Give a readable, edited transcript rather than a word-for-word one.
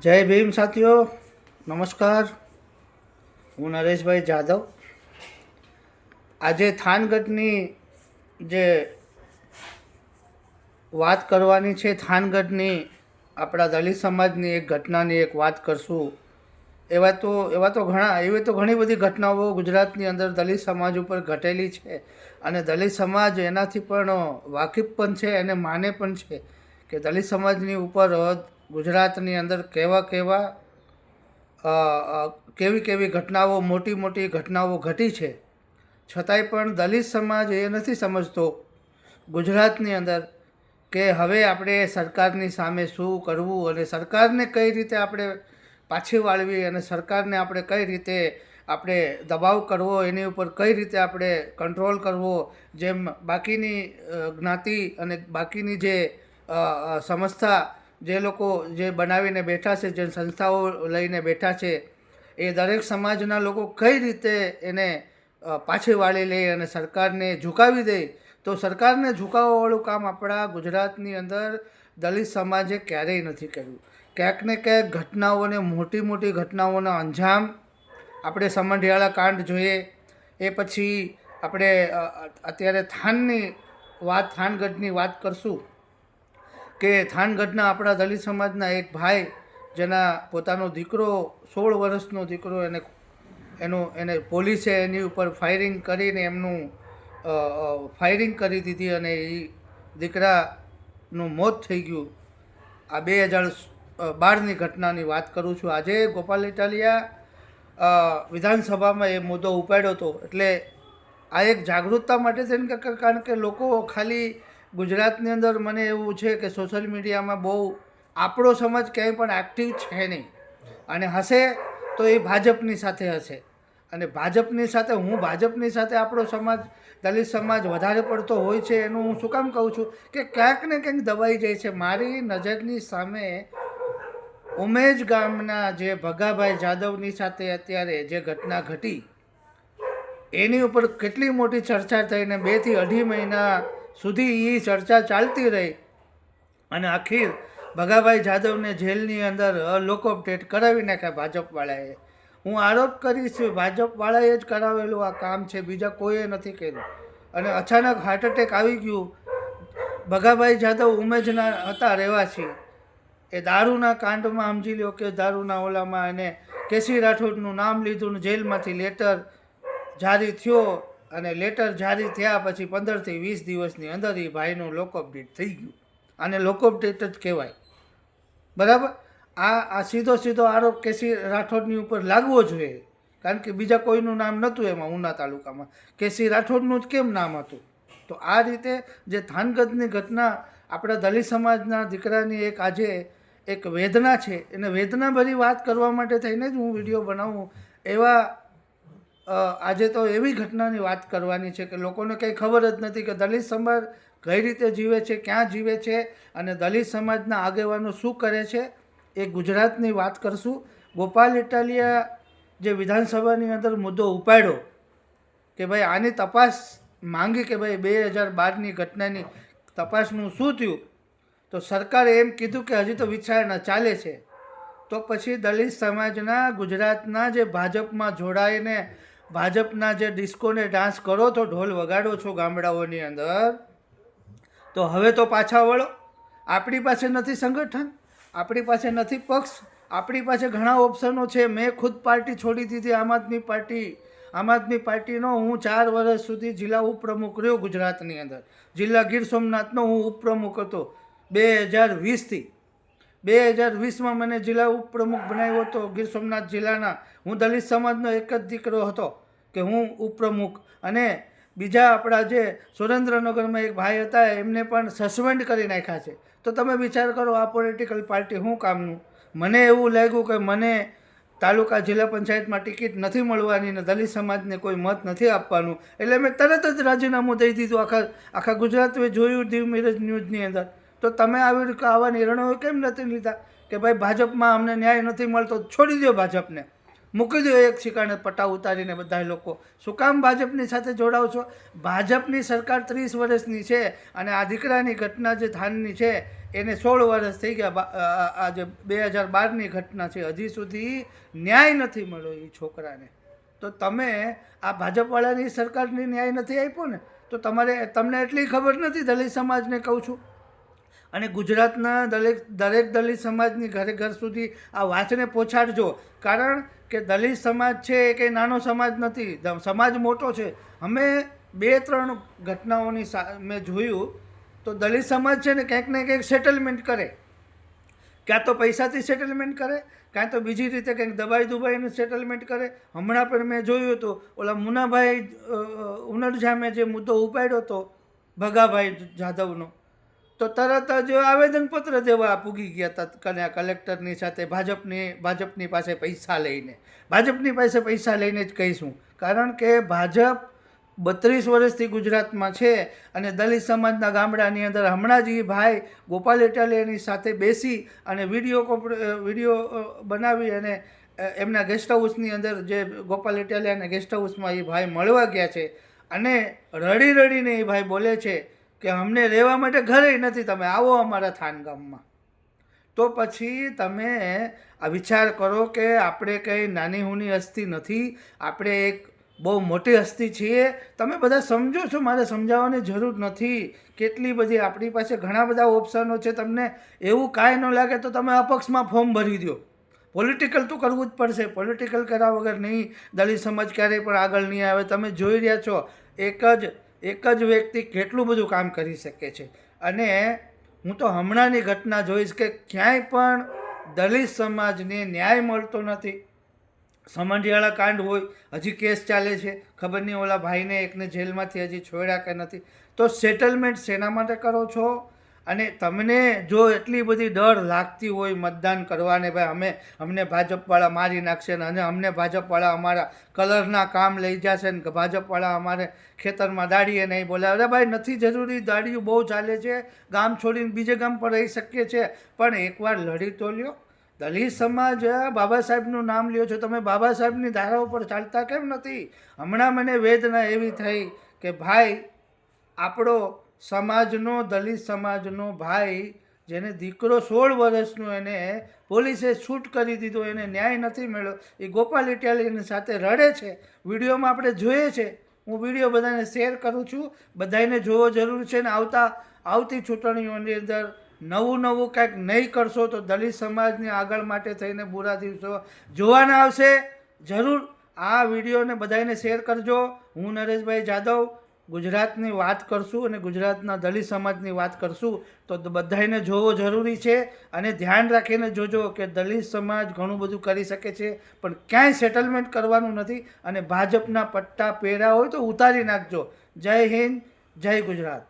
જય ભીમ સાથીઓ, નમસ્કાર. હું નરેશભાઈ જાદવ. આજે થાનગઢની જે વાત કરવાની છે, થાનગઢની આપણા દલિત સમાજની એક ઘટનાની એક વાત કરશું. એવી તો ઘણી બધી ઘટનાઓ ગુજરાતની અંદર દલિત સમાજ ઉપર ઘટેલી છે અને દલિત સમાજ એનાથી પણ વાકેફ પણ છે અને માને પણ છે કે દલિત સમાજની ઉપર ગુજરાતની અંદર કેવી ઘટનાઓ, મોટી મોટી ઘટનાઓ ઘટી છે. છતાંય પણ દલિત સમાજ એ નથી સમજતો ગુજરાતની અંદર કે હવે આપણે સરકારની સામે શું કરવું અને સરકારને કઈ રીતે આપણે પાછી વાળવી અને સરકારને આપણે કઈ રીતે આપણે દબાવ કરવો, એની ઉપર કઈ રીતે આપણે કંટ્રોલ કરવો. જેમ બાકીની જ્ઞાતિ અને બાકીની જે સંસ્થા, જે લોકો જે બનાવીને બેઠા છે, જે સંસ્થાઓ લઈને બેઠા છે, એ દરેક સમાજના લોકો કઈ રીતે એને પાછી વાળી લે અને સરકારને ઝુકાવી દે. તો સરકારને ઝુકાવવાવાળું કામ આપણા ગુજરાતની અંદર દલિત સમાજે ક્યારેય નથી કર્યું. ક્યાંક ને ક્યાંક ઘટનાઓને, મોટી મોટી ઘટનાઓના અંજામ આપણે સમઢિયાળા કાંડ જોઈએ, એ પછી આપણે અત્યારે થાનગઢની વાત કરશું કે થાનગઢના આપણા દલિત સમાજના એક ભાઈ, જેના પોતાનો દીકરો 16 વર્ષનો દીકરો, એને પોલીસે એની ઉપર ફાયરિંગ કરીને ફાયરિંગ કરી દીધી અને એ દીકરાનું મોત થઈ ગયું. આ 2012ની ઘટનાની વાત કરું છું. આજે ગોપાલ ઇટાલિયા વિધાનસભામાં એ મુદ્દો ઉપાડ્યો હતો. એટલે આ એક જાગૃતતા માટે છે ને, કારણ કે લોકો ખાલી ગુજરાતની અંદર, મને એવું છે કે સોશિયલ મીડિયામાં બહુ આપણો સમાજ ક્યાંય પણ એક્ટિવ છે નહીં, અને હશે તો એ ભાજપની સાથે હશે. અને ભાજપની સાથે આપણો સમાજ, દલિત સમાજ વધારે પડતો હોય છે. એનું હું શું કામ કહું છું કે ક્યાંક ને ક્યાંક દબાઈ જાય છે. મારી નજરની સામે ઉમેજ ગામના જે ભગાભાઈ જાદવની સાથે અત્યારે જે ઘટના ઘટી, એની ઉપર કેટલી મોટી ચર્ચા થઈને 2 થી 2.5 મહિના સુધી એ ચર્ચા ચાલતી રહી અને આખીર ભગાભાઈ જાદવને જેલની અંદર લોકઅપ ડેટ કરાવી નાખ્યા ભાજપવાળાએ. હું આરોપ કરીશ, ભાજપવાળાએ જ કરાવેલું આ કામ છે, બીજા કોઈએ નથી કર્યું. અને અચાનક હાર્ટ એટેક આવી ગયું. ભગાભાઈ જાદવ ઉમેજના હતા રહેવાસી. એ દારૂના કાંડમાં સમજી લો કે દારૂના ઓલામાં એને કેસી રાઠોડનું નામ લીધું ને જેલમાંથી લેટર જારી થયો, અને લેટર જારી થયા પછી 15 થી 20 દિવસની અંદર એ ભાઈનું લોકઅપ ડેટ થઈ ગયું. આને લોકઅપ ડેટ જ કહેવાય, બરાબર. આ સીધો આરોપ કેસી રાઠોડની ઉપર લાગવો જોઈએ, કારણ કે બીજા કોઈનું નામ નહોતું એમાં. ઉના તાલુકામાં કેસી રાઠોડનું જ કેમ નામ હતું? તો આ રીતે જે થાનગઢની ઘટના આપણા દલિત સમાજના દીકરાની આજે એક વેદના છે, એને વેદનાભરી વાત કરવા માટે થઈને જ હું વિડીયો બનાવું. આજે તો એવી ઘટનાની વાત કરવાની છે કે લોકોને કંઈ ખબર જ નથી કે દલિત સમાજ કઈ રીતે જીવે છે, ક્યાં જીવે છે અને દલિત સમાજના આગેવાનો શું કરે છે. એ ગુજરાતની વાત કરશું. ગોપાલ ઇટાલિયા જે વિધાનસભાની અંદર મુદ્દો ઉપાડ્યો કે ભાઈ આની તપાસ માંગી, કે ભાઈ 2012ની ઘટનાની તપાસનું શું થયું, તો સરકારે એમ કીધું કે હજી તો વિચારણા ચાલે છે. તો પછી દલિત સમાજના ગુજરાતના જે ભાજપમાં જોડાઈને ભાજપના જે ડિસ્કોને ડાન્સ કરો છો, ઢોલ વગાડો છો ગામડાઓની અંદર, તો હવે તો પાછા વળો. આપણી પાસે નથી સંગઠન, આપણી પાસે નથી પક્ષ, આપણી પાસે ઘણા ઓપ્શનો છે. મેં ખુદ પાર્ટી છોડી દીધી, આમ આદમી પાર્ટીનો હું 4 વર્ષ સુધી જિલ્લા ઉપપ્રમુખ રહ્યો ગુજરાતની અંદર. જિલ્લા ગીર સોમનાથનો હું ઉપપ્રમુખ હતો 2020થી. 2020માં મને જિલ્લા ઉપપ્રમુખ બનાવ્યો હતો ગીર સોમનાથ જિલ્લાના. હું દલિત સમાજનો એક જ દીકરો હતો કે હું ઉપપ્રમુખ. અને બીજા આપણા જે સુરેન્દ્રનગરમાં એક ભાઈ હતા, એમને પણ સસ્પેન્ડ કરી નાખ્યા છે. તો તમે વિચાર કરો, આ પોલિટિકલ પાર્ટી શું કામનું? મને એવું લાગ્યું કે મને તાલુકા જિલ્લા પંચાયતમાં ટિકિટ નથી મળવાની ને દલિત સમાજને કોઈ મત નથી આપવાનું, એટલે મેં તરત જ રાજીનામું દઈ દીધું. આખા ગુજરાતે જોયું દીવ મિરજ ન્યૂઝની અંદર. તો તમે આવા નિર્ણયો કેમ નથી લીધા કે ભાઈ ભાજપમાં અમને ન્યાય નથી મળતો, છોડી દો ભાજપને? મૂકી દો એક શિકાણે પટ્ટા ઉતારીને બધા લોકો. શું કામ ભાજપની સાથે જોડાવ છો? ભાજપની સરકાર 30 વર્ષની છે અને આ દીકરાની ઘટના જે થાનની છે એને 16 વર્ષ થઈ ગયા. આ જે 2012ની ઘટના છે, હજી સુધી ન્યાય નથી મળ્યો એ છોકરાને. તો તમે આ ભાજપવાળાની સરકારની ન્યાય નથી આપ્યો ને, તો તમને એટલી ખબર નથી. દલિત સમાજને કહું છું, અને ગુજરાતના દરેક દલિત સમાજની ઘરે ઘર સુધી આ વાતને પહોંચાડજો. કારણ કે દલિત સમાજ છે એ કંઈ નાનો સમાજ નથી, સમાજ મોટો છે. અમે 2-3 ઘટનાઓની મેં જોયું તો દલિત સમાજ છે ને કંઈક ને કંઈક સેટલમેન્ટ કરે, ક્યાં તો પૈસાથી સેટલમેન્ટ કરે, કાં તો બીજી રીતે કંઈક દબાઈનું સેટલમેન્ટ કરે. હમણાં પણ મેં જોયું હતું ઓલા મુનાભાઈ ઉનડજામે જે મુદ્દો ઉપાડ્યો હતો ભગાભાઈ જાદવનો, તો તરત જ આવેદનપત્ર દેવા પૂગી ગયા હતા કલેક્ટરની સાથે ભાજપની પાસે પૈસા લઈને. ભાજપની પાસે પૈસા લઈને જ કહીશું, કારણ કે ભાજપ 32 વર્ષથી ગુજરાતમાં છે અને દલિત સમાજના ગામડાની અંદર હમણાં જ એ ભાઈ ગોપાલ ઇટાલિયાની સાથે બેસી અને વિડીયો બનાવી અને એમના ગેસ્ટ હાઉસની અંદર જે ગોપાલ ઇટાલિયાના ગેસ્ટ હાઉસમાં એ ભાઈ મળવા ગયા છે અને રડીને એ ભાઈ બોલે છે કે અમને રહેવા માટે ઘરે નથી, તમે આવો અમારા થાન ગામમાં. તો પછી તમે આ વિચાર કરો કે આપણે કંઈ નાની હુની હસ્તી નથી, આપણે એક બહુ મોટી હસ્તી છીએ. તમે બધા સમજો છો, મારે સમજાવવાની જરૂર નથી. કેટલી બધી આપણી પાસે ઘણા બધા ઓપ્શનો છે. તમને એવું કાંઈ ન લાગે તો તમે અપક્ષમાં ફોર્મ ભરી દો. પોલિટિકલ તો કરવું જ પડશે, પોલિટિકલ કર્યા વગર નહીં દલિત સમાજ ક્યારેય પણ આગળ નહીં આવે. તમે જોઈ રહ્યા છો એક જ વ્યક્તિ કેટલું બધું કામ કરી શકે છે. અને હું તો હમણાંની ઘટના જોઈશ કે ક્યાંય પણ દલિત સમાજને ન્યાય મળતો નથી. સમંઢિયાળા કાંડ હોય, હજી કેસ ચાલે છે, ખબર નહીં ઓલા ભાઈને એકને જેલમાંથી હજી છોડ્યા કે નથી. તો સેટલમેન્ટ શેના માટે કરો છો? અને તમને જો એટલી બધી ડર લાગતી હોય મતદાન કરવાને, ભાઈ અમને ભાજપવાળા મારી નાખશે ને, અને અમને ભાજપવાળા અમારા કલરના કામ લઈ જશે ને, ભાજપવાળા અમારે ખેતરમાં દાડીએ નહીં બોલે. અરે ભાઈ નથી જરૂરી, દાડીઓ બહુ ચાલે છે, ગામ છોડીને બીજે ગામ પર રહી શકીએ છીએ, પણ એકવાર લડી તો લ્યો. દલિત સમાજ બાબા સાહેબનું નામ લ્યો છો તમે, બાબા સાહેબની ધારાઓ પર ચાલતા કેમ નથી? હમણાં મને વેદના એવી થઈ કે ભાઈ આપણો સમાજનો, દલિત સમાજનો ભાઈ જેને દીકરો 16 વર્ષનો એને પોલીસે શૂટ કરી દીધો, એને ન્યાય નથી મળ્યો, એ ગોપાલ ઇટાલિયાની સાથે રડે છે. વિડીયોમાં આપણે જોઈએ છે, હું વિડીયો બધાને શેર કરું છું, બધાને જોવો જરૂર છે. ને આવતી ચૂંટણીઓની અંદર નવું કંઈક નહીં કરશો તો દલિત સમાજની આગળ માટે થઈને બુરા દિવસો જોવાના આવશે. જરૂર આ વિડીયોને બધાને શેર કરજો. હું નરેશભાઈ જાદવ ગુજરાતની વાત કરશું અને ગુજરાતના દલિત સમાજની વાત કરશું, તો બધાને જોવો જરૂરી છે. અને ધ્યાન રાખીને જોજો કે દલિત સમાજ ઘણું બધું કરી શકે છે, પણ ક્યાંય સેટલમેન્ટ કરવાનું નથી. અને ભાજપના પટ્ટા પહેર્યા હોય તો ઉતારી નાખજો. જય હિન્દ, જય ગુજરાત.